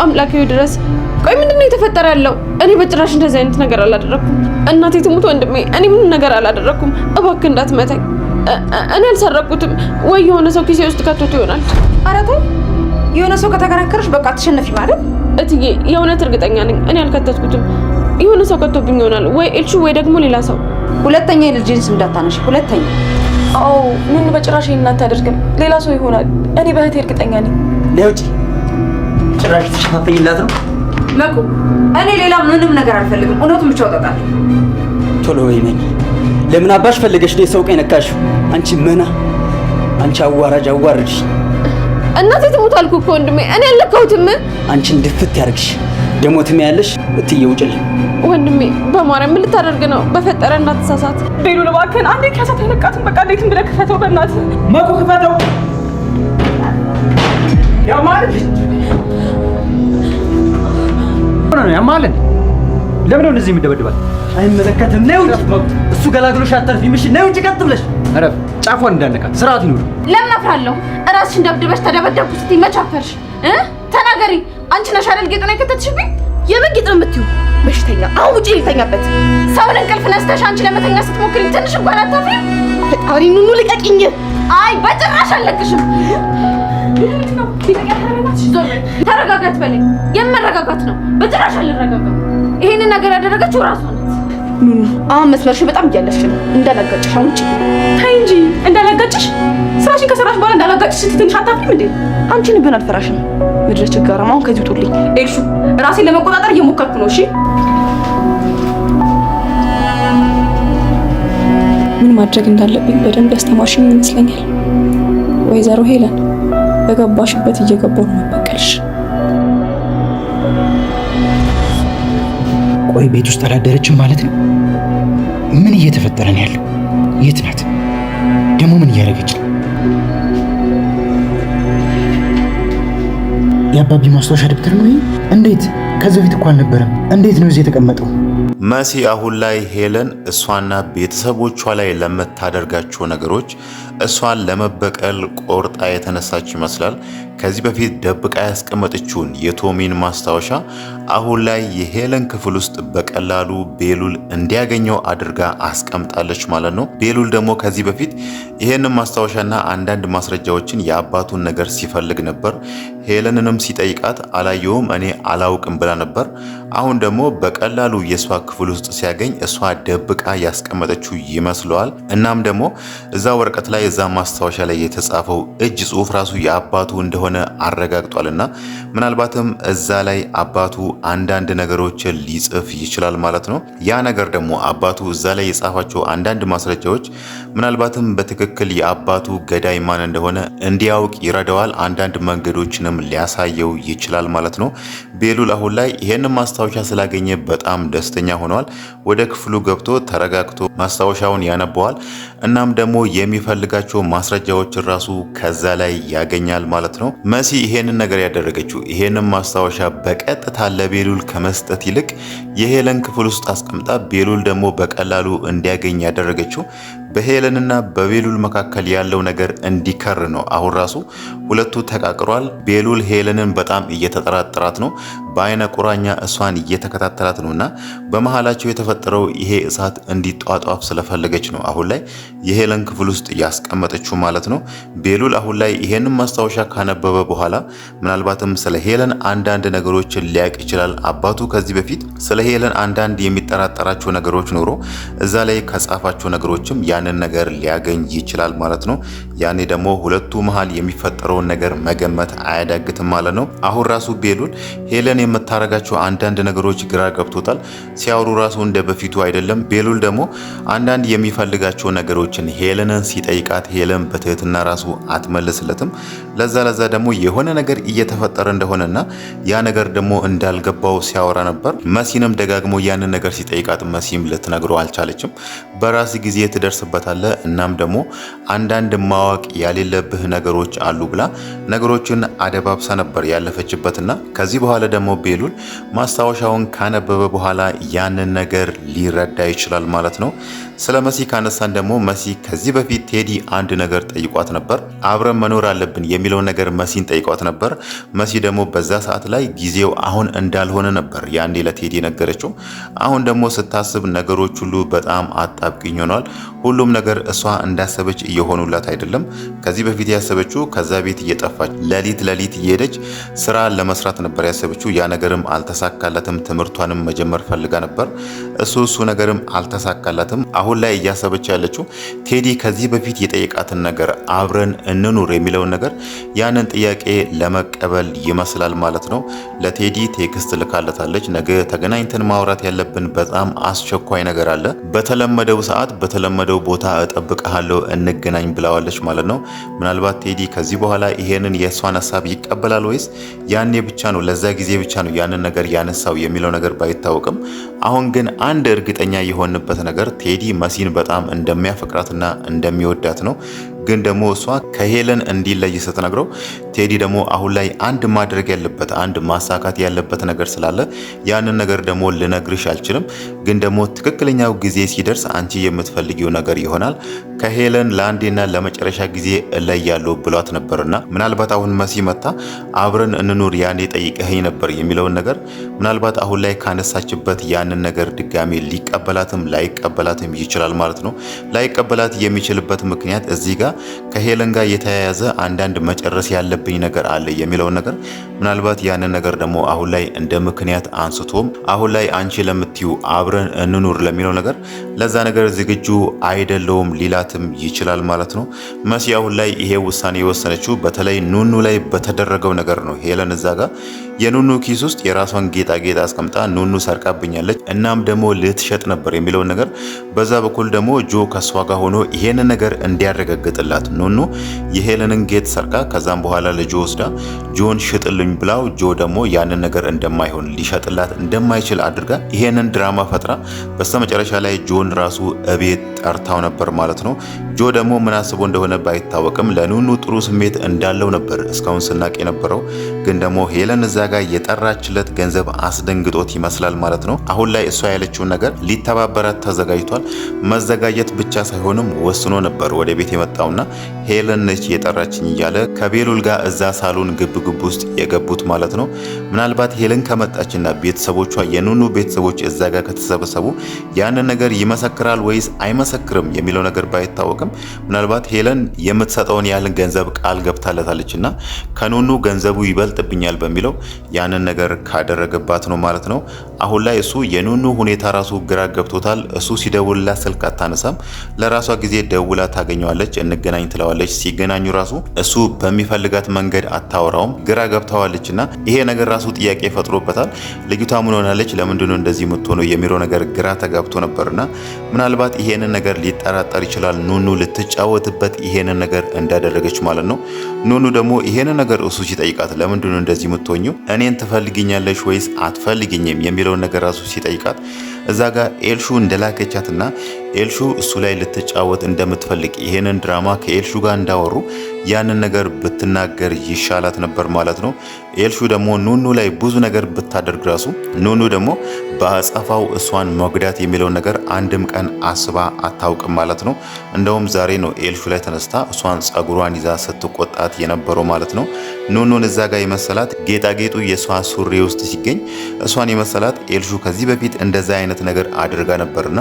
አምላኬው ድረስ። ቆይ ምንድነው የተፈጠረ ያለው? እኔ በጭራሽ እንደዚህ አይነት ነገር አላደረኩም። እናቴ ትሙት ወንድሜ፣ እኔ ምንም ነገር አላደረኩም። እባክህ እንዳትመታኝ። እኔ አልሰረኩትም። ወይ የሆነ ሰው ኪሴ ውስጥ ከቶት ይሆናል። ኧረ ተይ፣ የሆነ ሰው ከተከራከረሽ በቃ አትሸነፊ ማለት። እትዬ የእውነት እርግጠኛ ነኝ እኔ አልከተትኩትም። የሆነ ሰው ከቶብኝ ይሆናል፣ ወይ ኤልሹ ወይ ደግሞ ሌላ ሰው። ሁለተኛ የልጅን ስም እንዳታነሺ፣ ሁለተኛ። አዎ ምን በጭራሽ ይሄን አታደርግም። ሌላ ሰው ይሆናል። እኔ በእህቴ እርግጠኛ ነኝ። ለውጪ ጭራሽ ተሸፋፈኝላት ነው መኩ። እኔ ሌላ ምንም ነገር አልፈልግም። እውነቱን ብቻ አውጣጣለሁ። ቶሎ በይ ነኝ። ለምን አባሽ ፈልገሽ ነው ሰው ቀይ ነካሽው? አንቺ መና፣ አንቺ አዋራጅ አዋርድሽ። እናቴ ትሙት አልኩ እኮ ወንድሜ፣ እኔ አልነካሁትም። አንቺን ድፍት ያርግሽ። ደሞትም ያለሽ እትዬ ውጭልኝ። ወንድሜ በማርያም ምን ልታደርግ ነው? በፈጠረ እናትሳሳት። ቤሉል እባክህን አንዴ ከሳት አይለቃትም። በቃ እንዴትም ብለህ ክፈተው በእናትህ። መኩ ክፈተው። ያማልን ለምን ነው እንደዚህ የሚደበድባል? አይመለከትም ነው። እሱ ገላግሎሽ አታልፊም። እሺ ነው እንጂ ቀጥ ብለሽ አረፍ። ጫፏን እንዳነካት ስርዓት ይኑር። ለምን አፍራለሁ? እራስሽን ደብድበሽ ተደበደብኩ ስትይ መች አፈርሽ? ተናገሪ። አንቺ ነሽ አይደል ጌጡን የከተትሽብኝ? የምን ጌጥ ነው የምትይው? በሽተኛ። አሁን ውጪ ልተኛበት። ሰውን እንቅልፍ ነስተሽ አንቺ ለመተኛ ስትሞክሪ ትንሽ እንኳን አታፍሪም? ፈጣሪ ኑኑ ልቀቂኝ። አይ በጭራሽ አልለቅሽም። ተረጋጋት በለኝ። የመረጋጋት ነው። በጭራሽ አልረጋጋም። ይሄንን ነገር ያደረገችው ራሷ ናት። ኑኑ አሁን መስመርሽ በጣም እያለፍሽ ነው። እንዳላጋጭሽ አሁን ውጪ። ተይ እንጂ እንዳላጋጭሽ። ስራሽን ከሰራሽ በኋላ እንዳላጋጭሽ ስትትንሽ አታፍሪም እንዴ? አንቺን ብን አልፈራሽም። ምድረ ችጋራም አሁን ከዚህ ውጡልኝ። ኤልሹ ራሴን ለመቆጣጠር እየሞከርኩ ነው። እሺ ምን ማድረግ እንዳለብኝ በደንብ ያስተማርሽኝ ይመስለኛል። ወይዘሮ ሄለን በገባሽበት እየገባሁ ነው መበቀልሽ። ቆይ ቤት ውስጥ አላደረችም ማለት ነው? ምን እየተፈጠረ ነው ያለው? የት ናት ደግሞ? ምን እያደረገች ነው? የአባቢ ማስታወሻ ደብተር ነው ይሄ? እንዴት ከዚህ በፊት እኮ አልነበረም። እንዴት ነው እዚህ የተቀመጠው? መሲ አሁን ላይ ሄለን እሷና ቤተሰቦቿ ላይ ለምታደርጋቸው ነገሮች እሷን ለመበቀል ቆርጣ የተነሳች ይመስላል። ከዚህ በፊት ደብቃ ያስቀመጠችውን የቶሚን ማስታወሻ አሁን ላይ የሄለን ክፍል ውስጥ በቀላሉ ቤሉል እንዲያገኘው አድርጋ አስቀምጣለች ማለት ነው። ቤሉል ደግሞ ከዚህ በፊት ይሄንን ማስታወሻና አንዳንድ ማስረጃዎችን የአባቱን ነገር ሲፈልግ ነበር። ሄለንንም ሲጠይቃት አላየውም እኔ አላውቅም ብላ ነበር። አሁን ደግሞ በቀላሉ የእሷ ክፍል ውስጥ ሲያገኝ እሷ ደብቃ ያስቀመጠችው ይመስለዋል። እናም ደግሞ እዛ ወረቀት ላይ እዛ ማስታወሻ ላይ የተጻፈው እጅ ጽሑፍ ራሱ የአባቱ እንደሆነ አረጋግጧልና ምናልባትም እዛ ላይ አባቱ አንዳንድ ነገሮችን ሊጽፍ ይችላል ማለት ነው። ያ ነገር ደግሞ አባቱ እዛ ላይ የጻፋቸው አንዳንድ ማስረጃዎች ምናልባትም በትክክል የአባቱ ገዳይ ማን እንደሆነ እንዲያውቅ ይረዳዋል። አንዳንድ መንገዶችንም ሊያሳየው ይችላል ማለት ነው። ቤሉል አሁን ላይ ይሄንን ማስታወሻ ስላገኘ በጣም ደስተኛ ሆኗል። ወደ ክፍሉ ገብቶ ተረጋግቶ ማስታወሻውን ያነበዋል። እናም ደግሞ የሚፈልጋቸው ማስረጃዎችን ራሱ ከዛ ላይ ያገኛል ማለት ነው። መሲ ይሄንን ነገር ያደረገችው ይሄንን ማስታወሻ በቀጥታ ለቤሉል ከመስጠት ይልቅ የሄለን ክፍል ውስጥ አስቀምጣ ቤሉል ደግሞ በቀላሉ እንዲያገኝ ያደረገችው በሄለንና በቤሉል መካከል ያለው ነገር እንዲከር ነው። አሁን ራሱ ሁለቱ ተቃቅሯል። ቤሉል ሄለንን በጣም እየተጠራጠራት ነው። በአይነ ቁራኛ እሷን እየተከታተላት ነውና በመሃላቸው የተፈጠረው ይሄ እሳት እንዲጧጧፍ ስለፈለገች ነው አሁን ላይ የሄለን ክፍል ውስጥ ያስቀመጠችው ማለት ነው። ቤሉል አሁን ላይ ይሄንን ማስታወሻ ካነበበ በኋላ ምናልባትም ስለ ሄለን አንዳንድ ነገሮችን ሊያውቅ ይችላል። አባቱ ከዚህ በፊት ስለ ሄለን አንዳንድ የሚጠራጠራቸው ነገሮች ኖሮ እዛ ላይ ከጻፋቸው ነገሮችም ያንን ነገር ሊያገኝ ይችላል ማለት ነው። ያኔ ደግሞ ሁለቱ መሃል የሚፈጠረውን ነገር መገመት አያዳግትም ማለት ነው። አሁን ራሱ ቤሉል ሄለን የምታረጋቸው አንዳንድ ነገሮች ግራ ገብቶታል። ሲያወሩ ራሱ እንደ በፊቱ አይደለም። ቤሉል ደግሞ አንዳንድ የሚፈልጋቸው ነገሮችን ሄለንን ሲጠይቃት ሄለን በትህትና ራሱ አትመልስለትም። ለዛ ደግሞ የሆነ ነገር እየተፈጠረ እንደሆነና ያ ነገር ደግሞ እንዳልገባው ሲያወራ ነበር። መሲንም ደጋግሞ ያንን ነገር ሲጠይቃት መሲም ልትነግረው አልቻለችም። በራስ ጊዜ ትደርስበታለህ እናም ደግሞ አንዳንድ ማወቅ ያሌለብህ ነገሮች አሉ ብላ ነገሮችን አደባብሳ ነበር ያለፈችበትና ከዚህ በኋላ ደግሞ ቤሉል ማስታወሻውን ካነበበ በኋላ ያንን ነገር ሊረዳ ይችላል ማለት ነው። ስለ መሲ ካነሳን ደግሞ መሲ ከዚህ በፊት ቴዲ አንድ ነገር ጠይቋት ነበር። አብረን መኖር አለብን የሚለውን ነገር መሲን ጠይቋት ነበር። መሲ ደግሞ በዛ ሰዓት ላይ ጊዜው አሁን እንዳልሆነ ነበር ያንዴ ለቴዲ ነገረችው። አሁን ደግሞ ስታስብ ነገሮች ሁሉ በጣም አጣብቂኝ ሆኗል። ሁሉም ነገር እሷ እንዳሰበች እየሆኑላት አይደለም። ከዚህ በፊት ያሰበችው ከዛ ቤት እየጠፋች ለሊት እየሄደች ስራ ለመስራት ነበር ያሰበችው። ያ ነገርም አልተሳካላትም። ትምህርቷንም መጀመር ፈልጋ ነበር። እሱ ነገርም አልተሳካላትም። አሁን ላይ እያሰበች ያለችው ቴዲ ከዚህ በፊት የጠየቃትን ነገር አብረን እንኑር የሚለውን ነገር ያንን ጥያቄ ለመቀበል ይመስላል ማለት ነው። ለቴዲ ቴክስት ልካለታለች። ነገ ተገናኝተን ማውራት ያለብን በጣም አስቸኳይ ነገር አለ። በተለመደው ሰዓት በተለመደው ቦታ እጠብቅሃለሁ እንገናኝ ብላዋለች ማለት ነው። ምናልባት ቴዲ ከዚህ በኋላ ይሄንን የእሷን ሀሳብ ይቀበላል ወይስ ያኔ ብቻ ነው ለዛ ጊዜ ብቻ ነው ያንን ነገር ያነሳው የሚለው ነገር ባይታወቅም፣ አሁን ግን አንድ እርግጠኛ የሆንበት ነገር ቴዲ መሲን በጣም እንደሚያፈቅራትና እንደሚወዳት ነው። ግን ደግሞ እሷ ከሄለን እንዲለይ ስትነግረው ቴዲ ደግሞ አሁን ላይ አንድ ማድረግ ያለበት አንድ ማሳካት ያለበት ነገር ስላለ ያንን ነገር ደግሞ ልነግርሽ አልችልም፣ ግን ደግሞ ትክክለኛው ጊዜ ሲደርስ አንቺ የምትፈልጊው ነገር ይሆናል። ከሄለን ለአንዴና ለመጨረሻ ጊዜ እለያለሁ ብሏት ነበርና ምናልባት አሁን መሲ መታ አብረን እንኑር ያኔ ጠይቀኸኝ ነበር የሚለውን ነገር ምናልባት አሁን ላይ ካነሳችበት ያንን ነገር ድጋሜ ሊቀበላትም ላይቀበላትም ይችላል ማለት ነው። ላይቀበላት የሚችልበት ምክንያት እዚህ ጋር ከሄለን ጋር የተያያዘ አንዳንድ መጨረስ ያለብኝ ነገር አለ የሚለውን ነገር ምናልባት ያንን ነገር ደግሞ አሁን ላይ እንደ ምክንያት አንስቶም አሁን ላይ አንቺ ለምትዩ አብረን እንኑር ለሚለው ነገር ለዛ ነገር ዝግጁ አይደለውም ሊላትም ይችላል ማለት ነው። መሲ አሁን ላይ ይሄ ውሳኔ የወሰነችው በተለይ ኑኑ ላይ በተደረገው ነገር ነው። ሄለን እዛ ጋር የኑኑ ኪስ ውስጥ የራሷን ጌጣጌጥ አስቀምጣ ኑኑ ሰርቃብኛለች እናም ደግሞ ልትሸጥ ነበር የሚለውን ነገር በዛ በኩል ደግሞ ጆ ከሷ ጋር ሆኖ ይሄንን ነገር እንዲያረጋግጥላት ኑኑ የሄለንን ጌጥ ሰርቃ ከዛም በኋላ ለጆ ወስዳ ጆን ሽጥልኝ ብላው ጆ ደግሞ ያንን ነገር እንደማይሆን ሊሸጥላት እንደማይችል አድርጋ ይሄንን ድራማ ፈጥራ በስተመጨረሻ ላይ ጆን ራሱ እቤት ጠርታው ነበር ማለት ነው። ጆ ደግሞ ምን አስቦ እንደሆነ ባይታወቅም ለኑኑ ጥሩ ስሜት እንዳለው ነበር እስካሁን ስናቅ የነበረው። ግን ደግሞ ሄለን እዛ ጋር የጠራችለት ገንዘብ አስደንግጦት ይመስላል ማለት ነው። አሁን ላይ እሷ ያለችውን ነገር ሊተባበራት ተዘጋጅቷል። መዘጋጀት ብቻ ሳይሆንም ወስኖ ነበር ወደ ቤት የመጣውና ሄለን ነች የጠራችኝ እያለ ከቤሉል ጋር እዛ ሳሎን ግብ ውስጥ የገቡት ማለት ነው። ምናልባት ሄለን ከመጣችና ቤተሰቦቿ የኑኑ ቤተሰቦች እዛ ጋር ከተሰበሰቡ ያንን ነገር ይመሰክራል ወይስ አይመሰክርም የሚለው ነገር ባይታወቅም ምናልባት ሄለን የምትሰጠውን ያህልን ገንዘብ ቃል ገብታለታለችና ከኑኑ ገንዘቡ ይበልጥብኛል በሚለው ያንን ነገር ካደረገባት ነው ማለት ነው። አሁን ላይ እሱ የኑኑ ሁኔታ ራሱ ግራ ገብቶታል። እሱ ሲደውልላት ስልክ አታነሳም። ለራሷ ጊዜ ደውላ ታገኘዋለች፣ እንገናኝ ትለዋለች። ሲገናኙ ራሱ እሱ በሚፈልጋት መንገድ አታወራውም። ግራ ገብታዋለችና ይሄ ነገር ራሱ ጥያቄ ፈጥሮበታል። ልጅቷ ምን ሆናለች? ለምንድነው እንደዚህ የምትሆነው የሚለው ነገር ግራ ተጋብቶ ነበርና ምናልባት ይሄንን ነገር ሊጠራጠር ይችላል። ኑኑ ልትጫወትበት ይሄንን ነገር እንዳደረገች ማለት ነው። ኑኑ ደግሞ ይሄንን ነገር እሱ ሲጠይቃት ለምንድነው እንደዚህ የምትሆኙ እኔን ትፈልጊኛለሽ ወይስ አትፈልጊኝም የሚለውን ነገር ራሱ ሲጠይቃት እዛ ጋር ኤልሹ እንደላከቻትና ኤልሹ እሱ ላይ ልትጫወት እንደምትፈልግ ይሄንን ድራማ ከኤልሹ ጋር እንዳወሩ ያንን ነገር ብትናገር ይሻላት ነበር ማለት ነው። ኤልሹ ደግሞ ኑኑ ላይ ብዙ ነገር ብታደርግ ራሱ ኑኑ ደግሞ በአጸፋው እሷን መጉዳት የሚለውን ነገር አንድም ቀን አስባ አታውቅም ማለት ነው። እንደውም ዛሬ ነው ኤልሹ ላይ ተነስታ እሷን ጸጉሯን ይዛ ስትቆጣት የነበረው ማለት ነው። ኑኑን እዛ ጋር የመሰላት ጌጣጌጡ የሷ ሱሪ ውስጥ ሲገኝ እሷን የመሰላት ኤልሹ ከዚህ በፊት እንደዛ አይነት ነገር አድርጋ ነበርና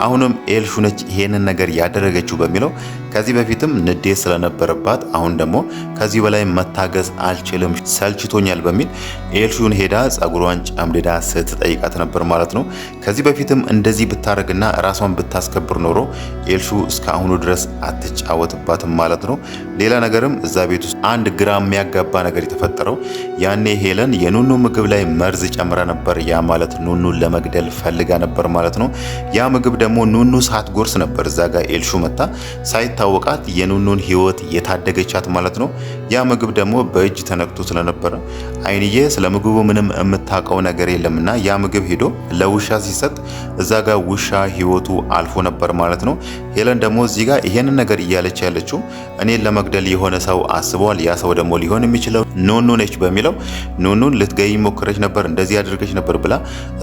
አሁንም ኤልሹ ነች ይሄንን ነገር ያደረገችው በሚለው ከዚህ በፊትም ንዴት ስለነበረባት አሁን ደግሞ ከዚህ በላይ መታገዝ አልችልም ሰልችቶኛል በሚል ኤልሹን ሄዳ ጸጉሯን ጨምድዳ ስትጠይቃት ነበር ማለት ነው። ከዚህ በፊትም እንደዚህ ብታረግና ራሷን ብታስከብር ኖሮ ኤልሹ እስካሁኑ ድረስ አትጫወትባትም ማለት ነው። ሌላ ነገርም እዛ ቤት ውስጥ አንድ ግራ የሚያጋባ ነገር የተፈጠረው ያኔ ሄለን የኑኑ ምግብ ላይ መርዝ ጨምራ ነበር። ያ ማለት ኑኑን ለመግደል ፈልጋ ነበር ማለት ነው። ያ ምግብ ደግሞ ኑኑ ሳትጎርስ ነበር እዛ ጋር ኤልሹ መታ ሳይታ ሳይታወቃት የኑኑን ህይወት የታደገቻት ማለት ነው። ያ ምግብ ደግሞ በእጅ ተነክቶ ስለነበረ አይንዬ ስለ ምግቡ ምንም የምታውቀው ነገር የለምና ያ ምግብ ሄዶ ለውሻ ሲሰጥ እዛ ጋር ውሻ ህይወቱ አልፎ ነበር ማለት ነው። ሄለን ደግሞ እዚህ ጋር ይሄንን ነገር እያለች ያለችው እኔን ለመግደል የሆነ ሰው አስበዋል፣ ያ ሰው ደግሞ ሊሆን የሚችለው ኑኑ ነች በሚለው ኑኑን ልትገይ ሞክረች ነበር፣ እንደዚህ አድርገች ነበር ብላ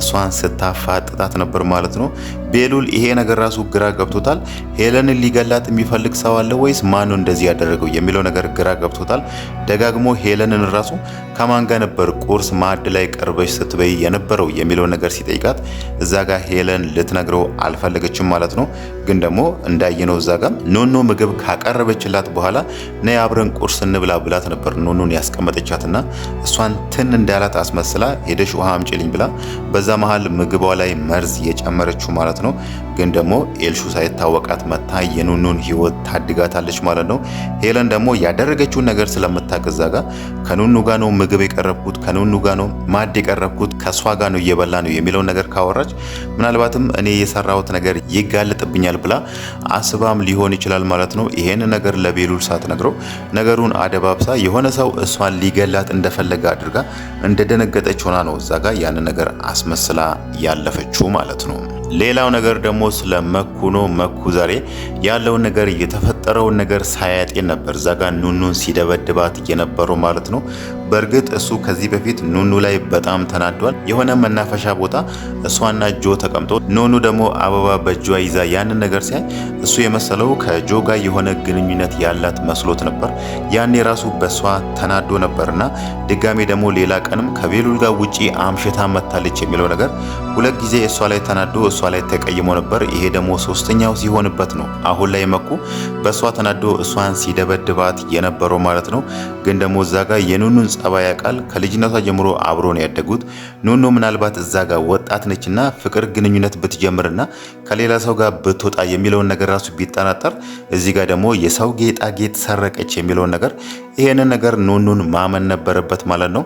እሷን ስታፋጥጣት ነበር ማለት ነው። ቤሉል ይሄ ነገር ራሱ ግራ ገብቶታል። ሄለንን ሊገላት የሚፈልግ ሰው አለ ወይስ ማን ነው እንደዚህ ያደረገው የሚለው ነገር ግራ ገብቶታል። ደጋግሞ ሄለንን ራሱ ከማን ጋር ነበር ቁርስ ማዕድ ላይ ቀርበሽ ስትበይ የነበረው የሚለው ነገር ሲጠይቃት እዛ ጋር ሄለን ልትነግረው አልፈለገችም ማለት ነው። ግን ደግሞ እንዳየነው እዛ ጋር ኑኑ ምግብ ካቀረበችላት በኋላ ነይ አብረን ቁርስ እንብላ ብላት ነበር ኑኑን ያስቀመጠቻትና እሷን ትን እንዳላት አስመስላ ሄደሽ ውሃ አምጪልኝ ብላ በዛ መሃል ምግቧ ላይ መርዝ የጨመረችው ማለት ነው። ግን ደግሞ ኤልሹ ሳይታወቃት መታ የኑኑን ህይወት ታድጋታለች ማለት ነው። ሄለን ደግሞ ያደረገችውን ነገር ስለምታገዛ ጋር ከኑኑ ጋር ነው ምግብ የቀረብኩት፣ ከኑኑ ጋር ነው ማዕድ የቀረብኩት፣ ከሷ ጋር ነው እየበላ ነው የሚለው ነገር ካወራች ምናልባትም እኔ የሰራሁት ነገር ይጋለጥብኛል ብላ አስባም ሊሆን ይችላል ማለት ነው። ይሄን ነገር ለቤሉል ሳትነግረው ነገሩን አደባብሳ የሆነ ሰው እሷን ሊገላት እንደፈለገ አድርጋ እንደደነገጠች ሆና ነው እዛ ጋር ያን ነገር አስመስላ ያለፈችው ማለት ነው። ሌላው ነገር ደግሞ ስለ መኩ ነው። መኩ ዛሬ ያለውን ነገር የተፈጠረውን ነገር ሳያጤን ነበር ዛጋ ኑኑን ሲደበድባት የነበረው ማለት ነው። በእርግጥ እሱ ከዚህ በፊት ኑኑ ላይ በጣም ተናዷል። የሆነ መናፈሻ ቦታ እሷና ጆ ተቀምጦ ኑኑ ደግሞ አበባ በእጇ ይዛ ያንን ነገር ሲያይ እሱ የመሰለው ከጆ ጋር የሆነ ግንኙነት ያላት መስሎት ነበር። ያኔ ራሱ በሷ ተናዶ ነበርና ድጋሜ ደግሞ ሌላ ቀንም ከቤሉል ጋር ውጪ አምሽታ መታለች የሚለው ነገር ሁለት ጊዜ እሷ ላይ ተናዶ እሷ ላይ ተቀይሞ ነበር። ይሄ ደግሞ ሶስተኛው ሲሆንበት ነው አሁን ላይ መኩ በሷ ተናዶ እሷን ሲደበድባት የነበረው ማለት ነው። ግን ደግሞ እዛ ጋር የኑኑን ጸባይ ያውቃል። ከልጅነቷ ጀምሮ አብሮ ነው ያደጉት። ኑኑ ምናልባት እዛ ጋር ወጣት ነችና ፍቅር ግንኙነት ብትጀምርና ከሌላ ሰው ጋር ብትወጣ የሚለውን ነገር ራሱ ቢጠናጠር እዚህ ጋር ደግሞ የሰው ጌጣጌጥ ሰረቀች የሚለውን ነገር ይሄንን ነገር ኑኑን ማመን ነበረበት ማለት ነው።